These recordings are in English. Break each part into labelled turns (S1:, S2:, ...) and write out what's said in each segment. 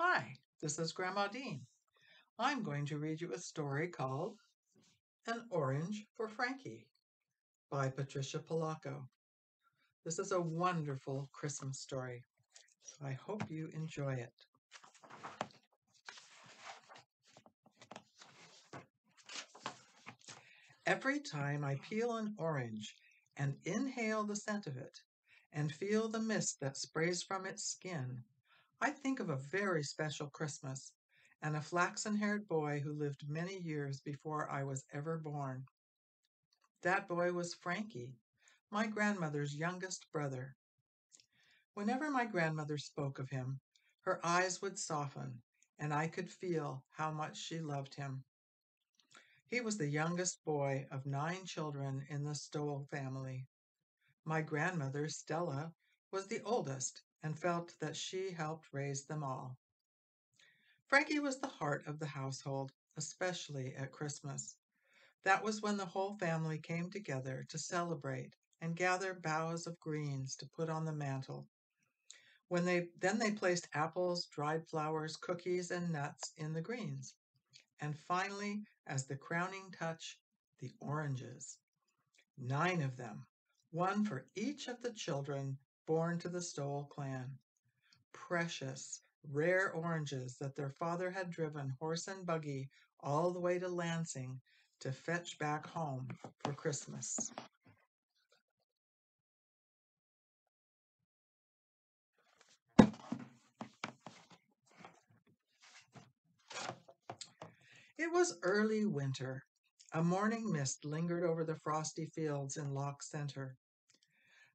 S1: Hi, this is Grandma Dean. I'm going to read you a story called An Orange for Frankie by Patricia Polacco. This is a wonderful Christmas story. I hope you enjoy it. Every time I peel an orange and inhale the scent of it and feel the mist that sprays from its skin, I think of a very special Christmas and a flaxen-haired boy who lived many years before I was ever born. That boy was Frankie, my grandmother's youngest brother. Whenever my grandmother spoke of him, her eyes would soften, and I could feel how much she loved him. He was the youngest boy of 9 children in the Stoll family. My grandmother, Stella, was the oldest and felt that she helped raise them all. Frankie was the heart of the household, especially at Christmas. That was when the whole family came together to celebrate and gather boughs of greens to put on the mantel. They placed apples, dried flowers, cookies, and nuts in the greens. And finally, as the crowning touch, the oranges. 9 of them, one for each of the children born to the Stoll clan. Precious, rare oranges that their father had driven horse and buggy all the way to Lansing to fetch back home for Christmas. It was early winter. A morning mist lingered over the frosty fields in Lock Center.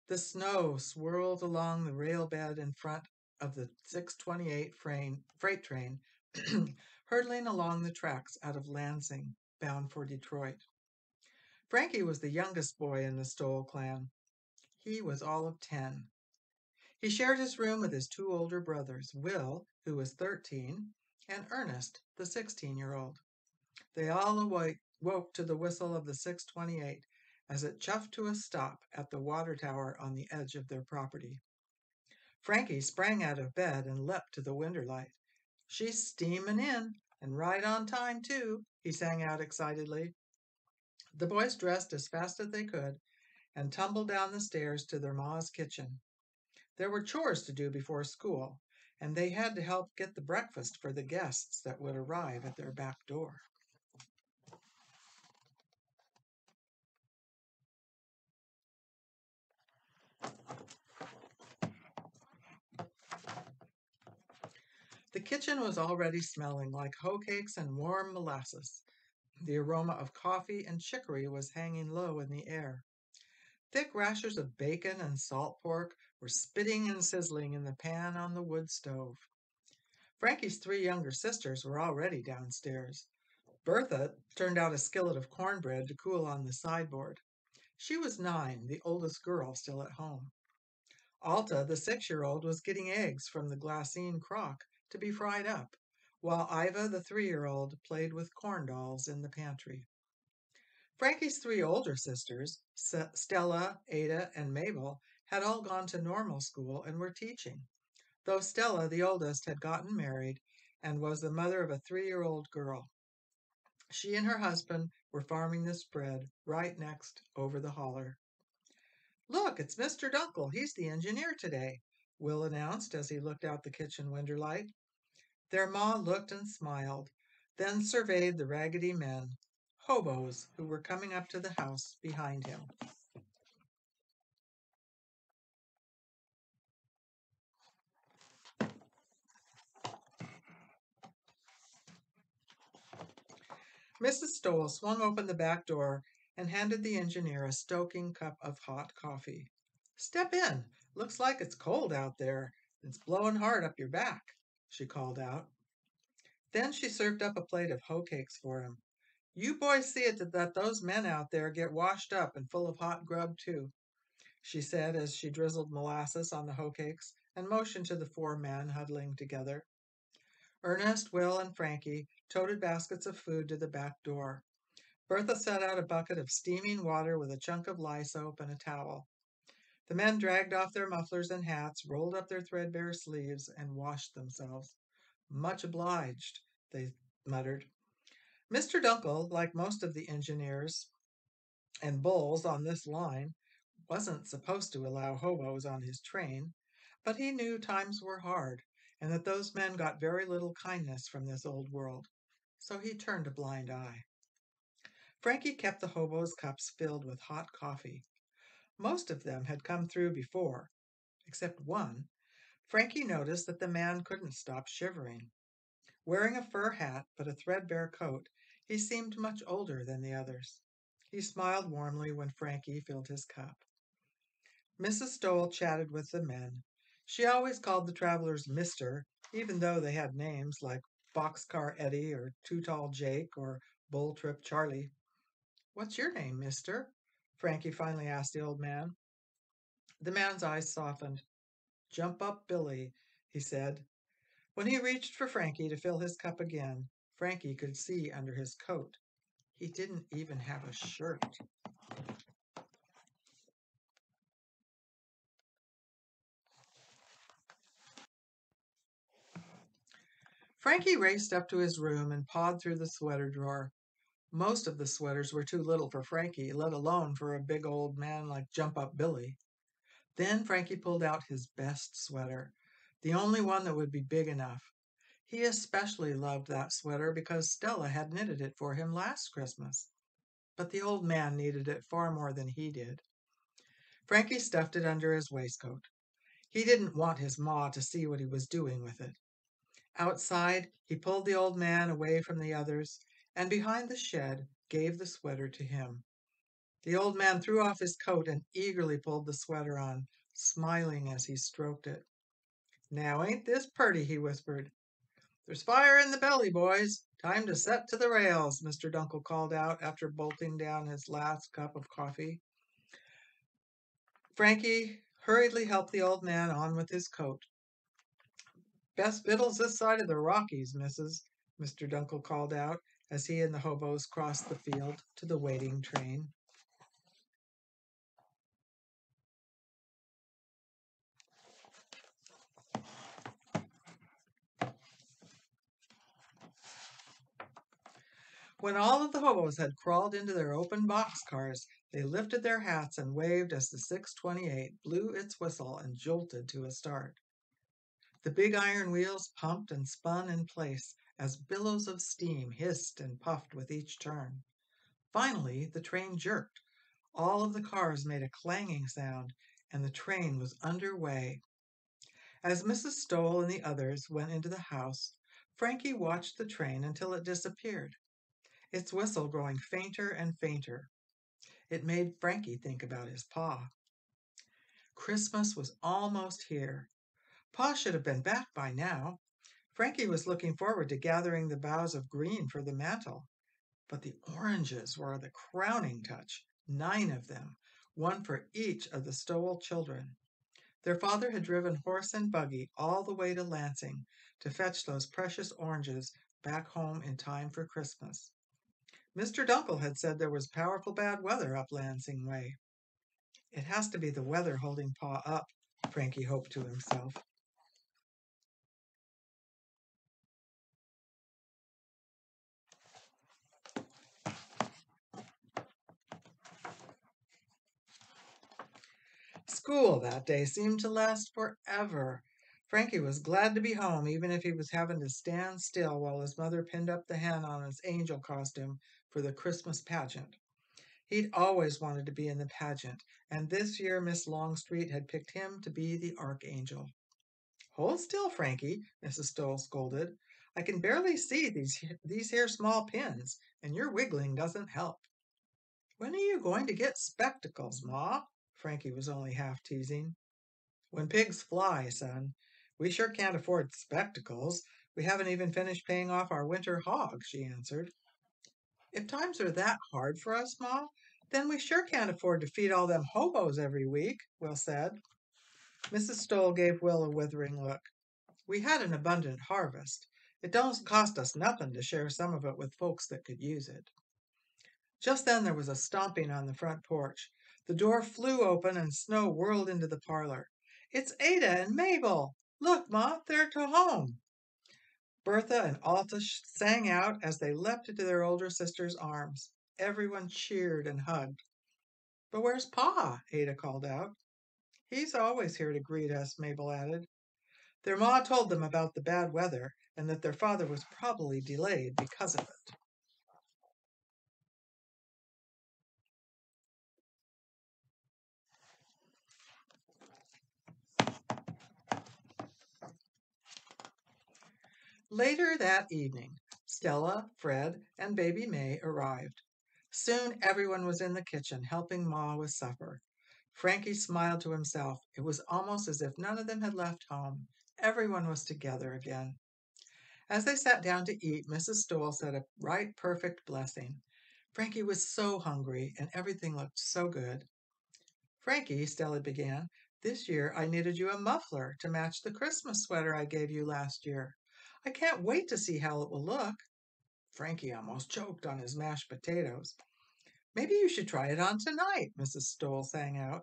S1: The snow swirled along the rail bed in front of the 628 freight train, hurtling along the tracks out of Lansing, bound for Detroit. Frankie was the youngest boy in the Stoll clan. He was all of 10. He shared his room with his 2 older brothers, Will, who was 13, and Ernest, the 16-year-old. They all woke to the whistle of the 628 as it chuffed to a stop at the water tower on the edge of their property. Frankie sprang out of bed and leapt to the window light. "She's steaming in, and right on time, too," he sang out excitedly. The boys dressed as fast as they could and tumbled down the stairs to their ma's kitchen. There were chores to do before school, and they had to help get the breakfast for the guests that would arrive at their back door. The kitchen was already smelling like hoe cakes and warm molasses. The aroma of coffee and chicory was hanging low in the air. Thick rashers of bacon and salt pork were spitting and sizzling in the pan on the wood stove. Frankie's 3 younger sisters were already downstairs. Bertha turned out a skillet of cornbread to cool on the sideboard. She was 9, the oldest girl still at home. Alta, the 6-year-old, was getting eggs from the glassine crock to be fried up, while Iva, the 3-year-old, played with corn dolls in the pantry. Frankie's 3 older sisters, Stella, Ada, and Mabel, had all gone to normal school and were teaching, though Stella, the oldest, had gotten married and was the mother of a 3-year-old girl. She and her husband were farming the spread right next over the holler. "Look, it's Mr. Dunkel. He's the engineer today," Will announced as he looked out the kitchen window light. Their ma looked and smiled, then surveyed the raggedy men, hobos who were coming up to the house behind him. Mrs. Stoll swung open the back door and handed the engineer a stoking cup of hot coffee. "Step in. Looks like it's cold out there. It's blowing hard up your back," she called out. Then she served up a plate of hoe cakes for him. "You boys see it that those men out there get washed up and full of hot grub, too," she said as she drizzled molasses on the hoe cakes and motioned to the 4 men huddling together. Ernest, Will, and Frankie toted baskets of food to the back door. Bertha set out a bucket of steaming water with a chunk of lye soap and a towel. The men dragged off their mufflers and hats, rolled up their threadbare sleeves, and washed themselves. Much obliged, they muttered. Mr. Dunkel, like most of the engineers and bulls on this line, wasn't supposed to allow hobos on his train, but he knew times were hard and that those men got very little kindness from this old world, so he turned a blind eye. Frankie kept the hobos' cups filled with hot coffee. Most of them had come through before, except one. Frankie noticed that the man couldn't stop shivering. Wearing a fur hat but a threadbare coat, he seemed much older than the others. He smiled warmly when Frankie filled his cup. Mrs. Stowell chatted with the men. She always called the travelers Mister, even though they had names like Boxcar Eddie or Too Tall Jake or Bull Trip Charlie. What's your name, mister? Frankie finally asked the old man. The man's eyes softened. Jump up, Billy, he said. When he reached for Frankie to fill his cup again, Frankie could see under his coat. He didn't even have a shirt. Frankie raced up to his room and pawed through the sweater drawer. Most of the sweaters were too little for Frankie, let alone for a big old man like Jump Up Billy. Then Frankie pulled out his best sweater, the only one that would be big enough. He especially loved that sweater because Stella had knitted it for him last Christmas. But the old man needed it far more than he did. Frankie stuffed it under his waistcoat. He didn't want his ma to see what he was doing with it. Outside, he pulled the old man away from the others, and behind the shed gave the sweater to him. The old man threw off his coat and eagerly pulled the sweater on, smiling as he stroked it. Now ain't this purty, he whispered. There's fire in the belly, boys. Time to set to the rails, Mr. Dunkel called out after bolting down his last cup of coffee. Frankie hurriedly helped the old man on with his coat. Best victuals this side of the Rockies, missus, Mr. Dunkel called out as he and the hobos crossed the field to the waiting train. When all of the hobos had crawled into their open boxcars, they lifted their hats and waved as the 628 blew its whistle and jolted to a start. The big iron wheels pumped and spun in place as billows of steam hissed and puffed with each turn. Finally, the train jerked. All of the cars made a clanging sound, and the train was underway. As Mrs. Stoll and the others went into the house, Frankie watched the train until it disappeared, its whistle growing fainter and fainter. It made Frankie think about his pa. Christmas was almost here. Pa should have been back by now. Frankie was looking forward to gathering the boughs of green for the mantel. But the oranges were the crowning touch, 9 of them, one for each of the Stowell children. Their father had driven horse and buggy all the way to Lansing to fetch those precious oranges back home in time for Christmas. Mr. Dunkel had said there was powerful bad weather up Lansing way. It has to be the weather holding Pa up, Frankie hoped to himself. School that day seemed to last forever. Frankie was glad to be home, even if he was having to stand still while his mother pinned up the hen on his angel costume for the Christmas pageant. He'd always wanted to be in the pageant, and this year Miss Longstreet had picked him to be the archangel. Hold still, Frankie, Mrs. Stoll scolded. I can barely see these here small pins, and your wiggling doesn't help. When are you going to get spectacles, Ma? Frankie was only half teasing. When pigs fly, son. We sure can't afford spectacles. We haven't even finished paying off our winter hog, she answered. If times are that hard for us, Ma, then we sure can't afford to feed all them hobos every week, Will said. Mrs. Stoll gave Will a withering look. We had an abundant harvest. It don't cost us nothing to share some of it with folks that could use it. Just then there was a stomping on the front porch. The door flew open and snow whirled into the parlor. It's Ada and Mabel. Look, Ma, they're to home. Bertha and Alta sang out as they leapt into their older sister's arms. Everyone cheered and hugged. But where's Pa? Ada called out. He's always here to greet us, Mabel added. Their ma told them about the bad weather and that their father was probably delayed because of it. Later that evening, Stella, Fred, and baby May arrived. Soon everyone was in the kitchen helping Ma with supper. Frankie smiled to himself. It was almost as if none of them had left home. Everyone was together again. As they sat down to eat, Mrs. Stoll said a right perfect blessing. Frankie was so hungry and everything looked so good. Frankie, Stella began, this year I knitted you a muffler to match the Christmas sweater I gave you last year. I can't wait to see how it will look. Frankie almost choked on his mashed potatoes. Maybe you should try it on tonight, Mrs. Stoll sang out.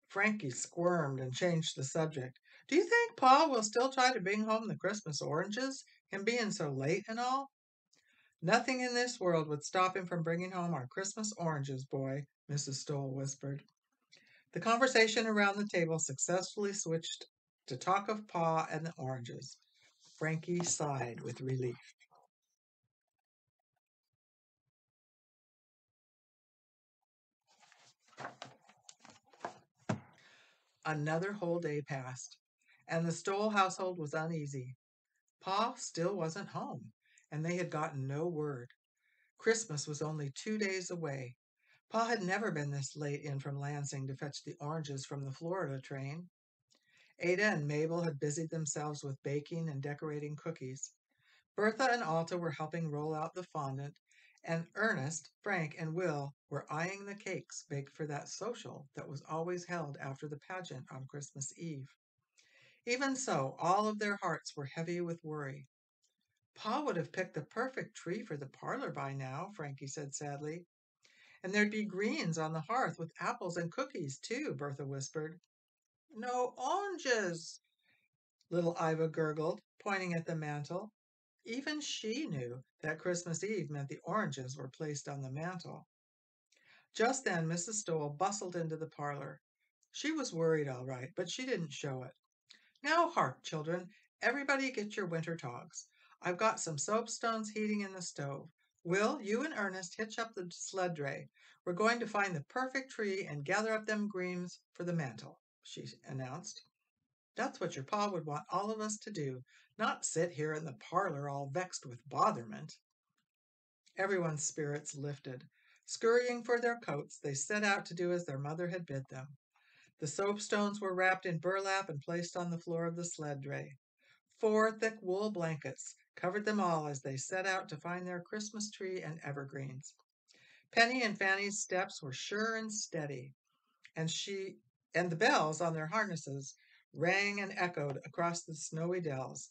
S1: Frankie squirmed and changed the subject. Do you think Pa will still try to bring home the Christmas oranges, him being so late and all? Nothing in this world would stop him from bringing home our Christmas oranges, boy, Mrs. Stoll whispered. The conversation around the table successfully switched to talk of Pa and the oranges. Frankie sighed with relief. Another whole day passed, and the Stoll household was uneasy. Pa still wasn't home, and they had gotten no word. Christmas was only 2 days away. Pa had never been this late in from Lansing to fetch the oranges from the Florida train. Ada and Mabel had busied themselves with baking and decorating cookies. Bertha and Alta were helping roll out the fondant, and Ernest, Frank, and Will were eyeing the cakes baked for that social that was always held after the pageant on Christmas Eve. Even so, all of their hearts were heavy with worry. Pa would have picked the perfect tree for the parlor by now, Frankie said sadly. And there'd be greens on the hearth with apples and cookies, too, Bertha whispered. No oranges, little Iva gurgled, pointing at the mantel. Even she knew that Christmas Eve meant the oranges were placed on the mantel. Just then, Mrs. Stoll bustled into the parlor. She was worried, all right, but she didn't show it. Now, hark, children, everybody get your winter togs. I've got some soapstones heating in the stove. Will, you and Ernest hitch up the sled dray. We're going to find the perfect tree and gather up them greens for the mantel, she announced. That's what your pa would want all of us to do, not sit here in the parlor all vexed with botherment. Everyone's spirits lifted. Scurrying for their coats, they set out to do as their mother had bid them. The soapstones were wrapped in burlap and placed on the floor of the sled dray. 4 thick wool blankets covered them all as they set out to find their Christmas tree and evergreens. Penny and Fanny's steps were sure and steady, and the bells on their harnesses rang and echoed across the snowy dells.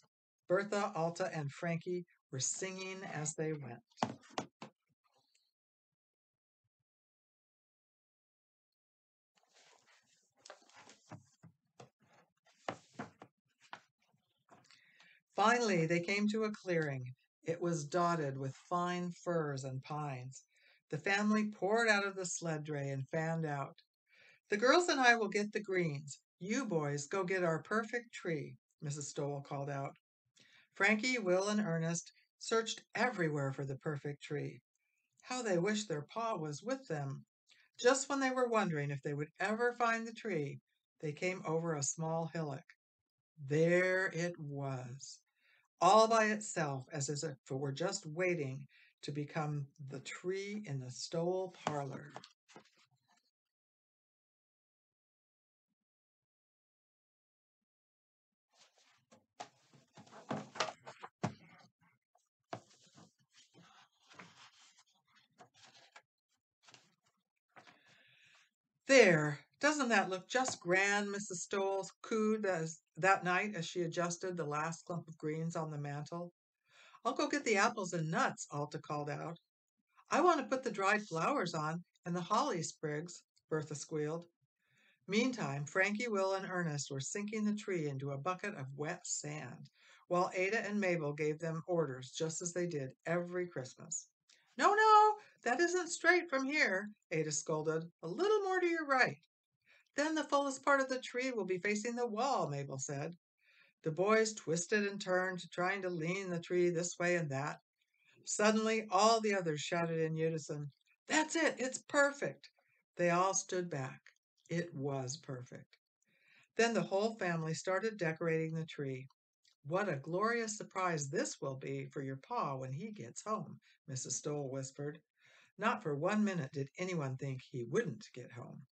S1: Bertha, Alta, and Frankie were singing as they went. Finally, they came to a clearing. It was dotted with fine firs and pines. The family poured out of the sled dray and fanned out. The girls and I will get the greens. You boys go get our perfect tree, Mrs. Stoll called out. Frankie, Will, and Ernest searched everywhere for the perfect tree. How they wished their pa was with them. Just when they were wondering if they would ever find the tree, they came over a small hillock. There it was, all by itself, as if it were just waiting to become the tree in the Stoll parlor. There, doesn't that look just grand? Mrs. Stoll cooed that night as she adjusted the last clump of greens on the mantel. I'll go get the apples and nuts, Alta called out. I want to put the dried flowers on and the holly sprigs, Bertha squealed. Meantime, Frankie, Will, and Ernest were sinking the tree into a bucket of wet sand. while Ada and Mabel gave them orders just as they did every Christmas. No, no, that isn't straight from here, Ada scolded. A little more to your right. Then the fullest part of the tree will be facing the wall, Mabel said. The boys twisted and turned, trying to lean the tree this way and that. Suddenly, all the others shouted in unison, That's it! It's perfect! They all stood back. It was perfect. Then the whole family started decorating the tree. What a glorious surprise this will be for your pa when he gets home, Mrs. Stoll whispered. Not for 1 minute did anyone think he wouldn't get home.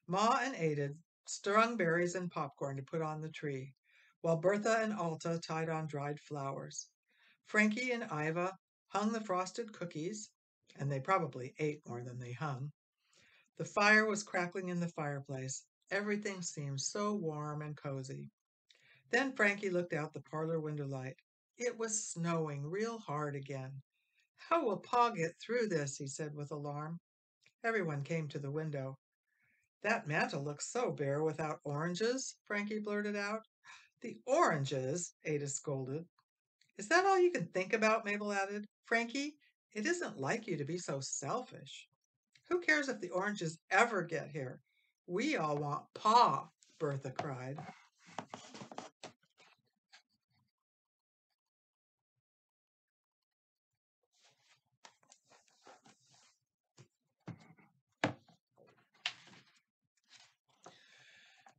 S1: Ma and Ada strung berries and popcorn to put on the tree, while Bertha and Alta tied on dried flowers. Frankie and Iva hung the frosted cookies, and they probably ate more than they hung. The fire was crackling in the fireplace. Everything seemed so warm and cozy. Then Frankie looked out the parlor window light. It was snowing real hard again. How will Pa get through this? He said with alarm. Everyone came to the window. That mantel looks so bare without oranges, Frankie blurted out. The oranges, Ada scolded. Is that all you can think about? Mabel added. Frankie, it isn't like you to be so selfish. Who cares if the oranges ever get here? We all want Pa, Bertha cried.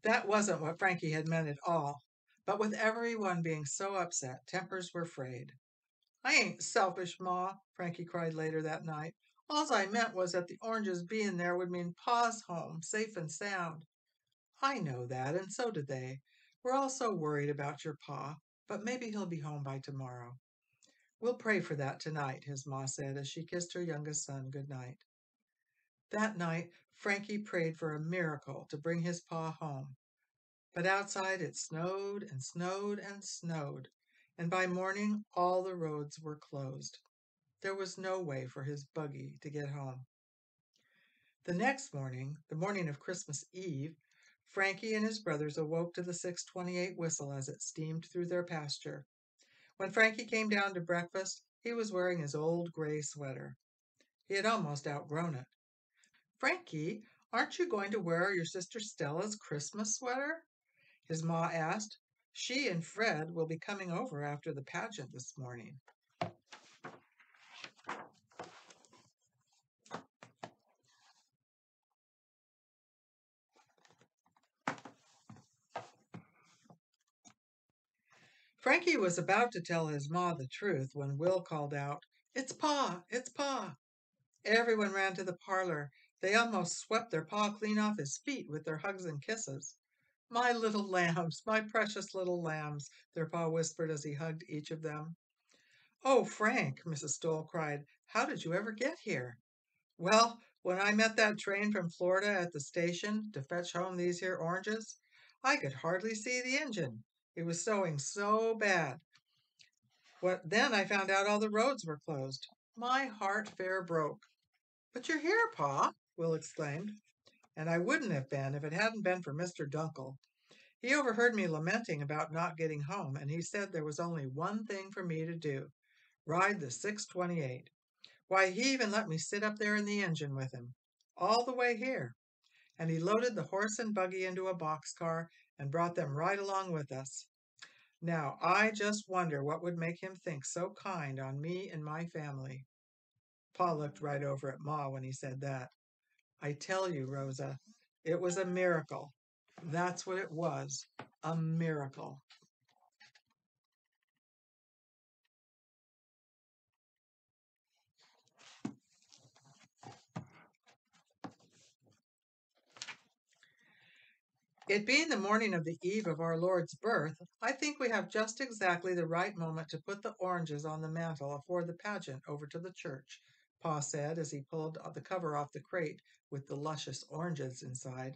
S1: That wasn't what Frankie had meant at all. But with everyone being so upset, tempers were frayed. I ain't selfish, Ma, Frankie cried later that night. Alls I meant was that the oranges being there would mean Pa's home, safe and sound. I know that, and so do they. We're all so worried about your Pa, but maybe he'll be home by tomorrow. We'll pray for that tonight, his ma said as she kissed her youngest son good night. That night, Frankie prayed for a miracle to bring his Pa home. But outside it snowed and snowed and snowed, and by morning all the roads were closed. There was no way for his buggy to get home. The next morning, the morning of Christmas Eve, Frankie and his brothers awoke to the 6:28 whistle as it steamed through their pasture. When Frankie came down to breakfast, he was wearing his old gray sweater. He had almost outgrown it. Frankie, aren't you going to wear your sister Stella's Christmas sweater? His ma asked. She and Fred will be coming over after the pageant this morning. Frankie was about to tell his ma the truth when Will called out, It's Pa! It's Pa! Everyone ran to the parlor. They almost swept their pa clean off his feet with their hugs and kisses. My little lambs, my precious little lambs, their pa whispered as he hugged each of them. Oh, Frank, Mrs. Stoll cried, how did you ever get here? Well, when I met that train from Florida at the station to fetch home these here oranges, I could hardly see the engine. It was snowing so bad. Then I found out all the roads were closed. My heart fair broke. But you're here, Pa, Will exclaimed. And I wouldn't have been if it hadn't been for Mr. Dunkel. He overheard me lamenting about not getting home, and he said there was only one thing for me to do, ride the 6:28. Why, he even let me sit up there in the engine with him, all the way here. And he loaded the horse and buggy into a boxcar and brought them right along with us. Now, I just wonder what would make him think so kind on me and my family. Pa looked right over at Ma when he said that. I tell you, Rosa, it was a miracle. That's what it was, a miracle. It being the morning of the eve of our Lord's birth, I think we have just exactly the right moment to put the oranges on the mantel afore the pageant over to the church, Pa said as he pulled the cover off the crate with the luscious oranges inside.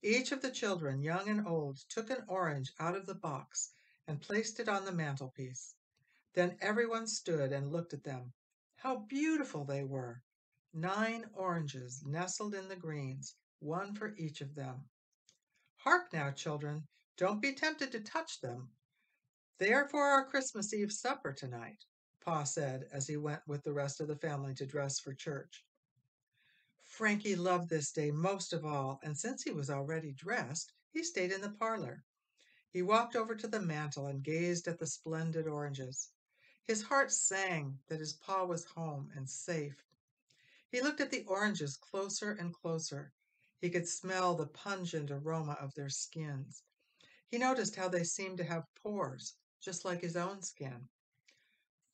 S1: Each of the children, young and old, took an orange out of the box and placed it on the mantelpiece. Then everyone stood and looked at them. How beautiful they were! 9 oranges nestled in the greens, one for each of them. Hark now, children, don't be tempted to touch them. They are for our Christmas Eve supper tonight, Pa said as he went with the rest of the family to dress for church. Frankie loved this day most of all, and since he was already dressed, he stayed in the parlor. He walked over to the mantel and gazed at the splendid oranges. His heart sang that his Pa was home and safe. He looked at the oranges closer and closer. He could smell the pungent aroma of their skins. He noticed how they seemed to have pores, just like his own skin.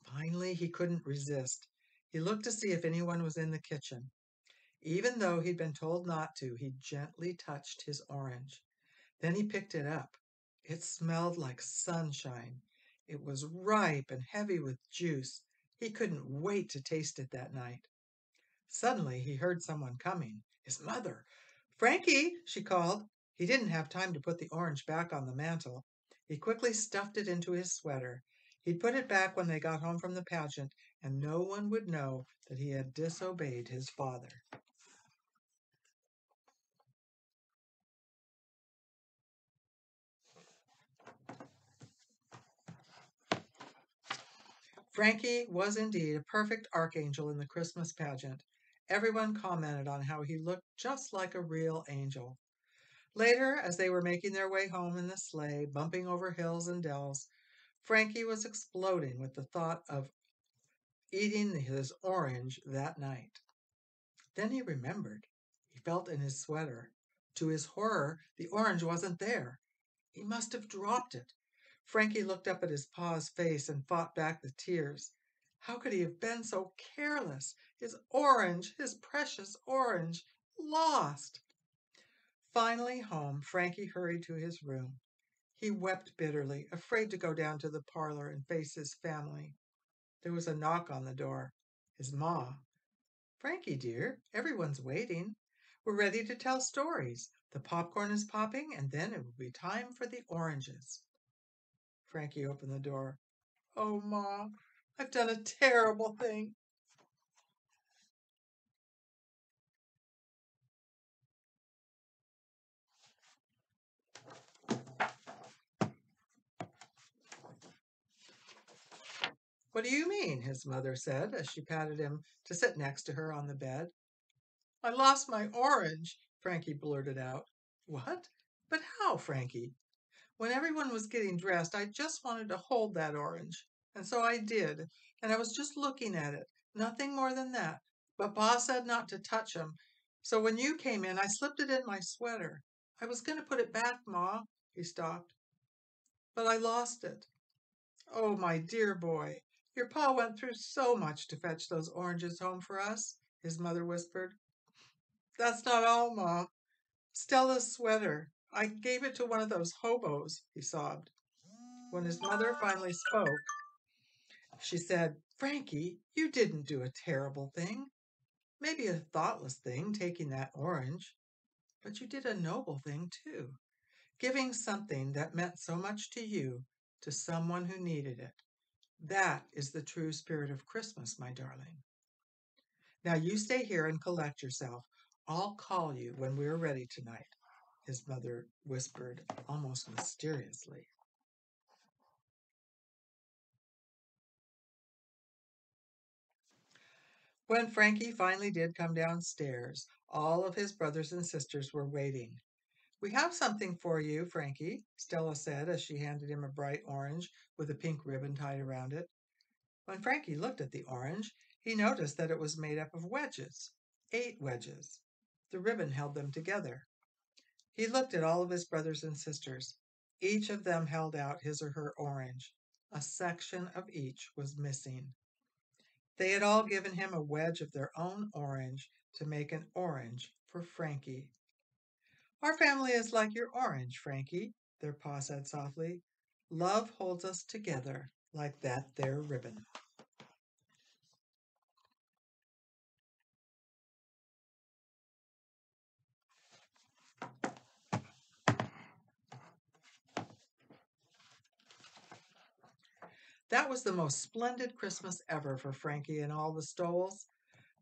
S1: Finally, he couldn't resist. He looked to see if anyone was in the kitchen. Even though he'd been told not to, he gently touched his orange. Then he picked it up. It smelled like sunshine. It was ripe and heavy with juice. He couldn't wait to taste it that night. Suddenly, he heard someone coming. His mother. Frankie, she called. He didn't have time to put the orange back on the mantel. He quickly stuffed it into his sweater. He'd put it back when they got home from the pageant, and no one would know that he had disobeyed his father. Frankie was indeed a perfect archangel in the Christmas pageant. Everyone commented on how he looked just like a real angel. Later, as they were making their way home in the sleigh, bumping over hills and dells, Frankie was exploding with the thought of eating his orange that night. Then he remembered. He felt in his sweater. To his horror, the orange wasn't there. He must have dropped it. Frankie looked up at his pa's face and fought back the tears. How could he have been so careless? His orange, his precious orange, lost! Finally home, Frankie hurried to his room. He wept bitterly, afraid to go down to the parlor and face his family. There was a knock on the door. His ma. Frankie, dear, everyone's waiting. We're ready to tell stories. The popcorn is popping, and then it will be time for the oranges. Frankie opened the door. Oh, Ma, I've done a terrible thing. What do you mean? His mother said as she patted him to sit next to her on the bed. I lost my orange, Frankie blurted out. What? But how, Frankie? When everyone was getting dressed, I just wanted to hold that orange. And so I did. And I was just looking at it. Nothing more than that. But Pa said not to touch him. So when you came in, I slipped it in my sweater. I was going to put it back, Ma. He stopped. But I lost it. Oh, my dear boy. Your pa went through so much to fetch those oranges home for us, his mother whispered. That's not all, Ma. Stella's sweater. I gave it to one of those hobos, he sobbed. When his mother finally spoke, she said, Frankie, you didn't do a terrible thing. Maybe a thoughtless thing, taking that orange. But you did a noble thing, too. Giving something that meant so much to you to someone who needed it. That is the true spirit of Christmas, my darling. Now you stay here and collect yourself. I'll call you when we're ready tonight, his mother whispered almost mysteriously. When Frankie finally did come downstairs, all of his brothers and sisters were waiting. We have something for you, Frankie, Stella said as she handed him a bright orange with a pink ribbon tied around it. When Frankie looked at the orange, he noticed that it was made up of wedges, 8 wedges. The ribbon held them together. He looked at all of his brothers and sisters. Each of them held out his or her orange. A section of each was missing. They had all given him a wedge of their own orange to make an orange for Frankie. Our family is like your orange, Frankie, their pa said softly. Love holds us together like that there ribbon. That was the most splendid Christmas ever for Frankie and all the Stoles.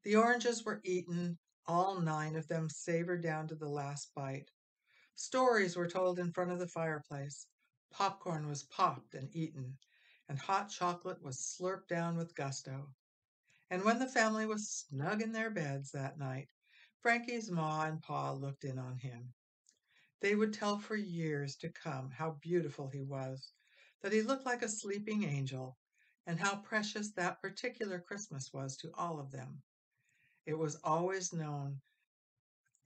S1: The oranges were eaten, all 9 of them savored down to the last bite. Stories were told in front of the fireplace. Popcorn was popped and eaten, and hot chocolate was slurped down with gusto. And when the family was snug in their beds that night, Frankie's ma and pa looked in on him. They would tell for years to come how beautiful he was, that he looked like a sleeping angel, and how precious that particular Christmas was to all of them. It was always known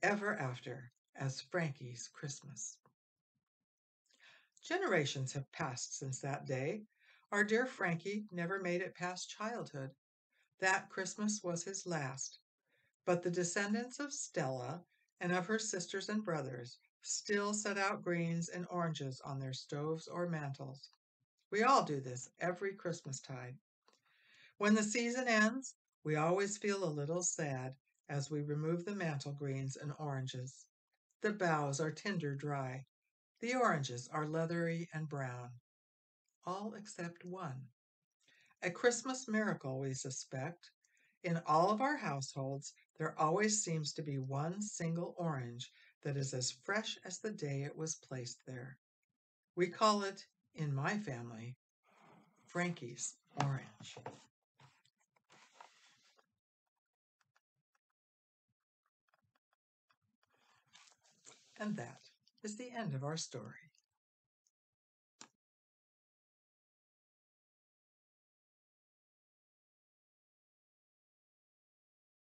S1: ever after as Frankie's Christmas. Generations have passed since that day. Our dear Frankie never made it past childhood. That Christmas was his last. But the descendants of Stella and of her sisters and brothers still set out greens and oranges on their stoves or mantels. We all do this every Christmastide. When the season ends, we always feel a little sad as we remove the mantle greens and oranges. The boughs are tinder dry. The oranges are leathery and brown, all except one. A Christmas miracle, we suspect. In all of our households, there always seems to be one single orange that is as fresh as the day it was placed there. We call it, in my family, Frankie's orange. And that is the end of our story.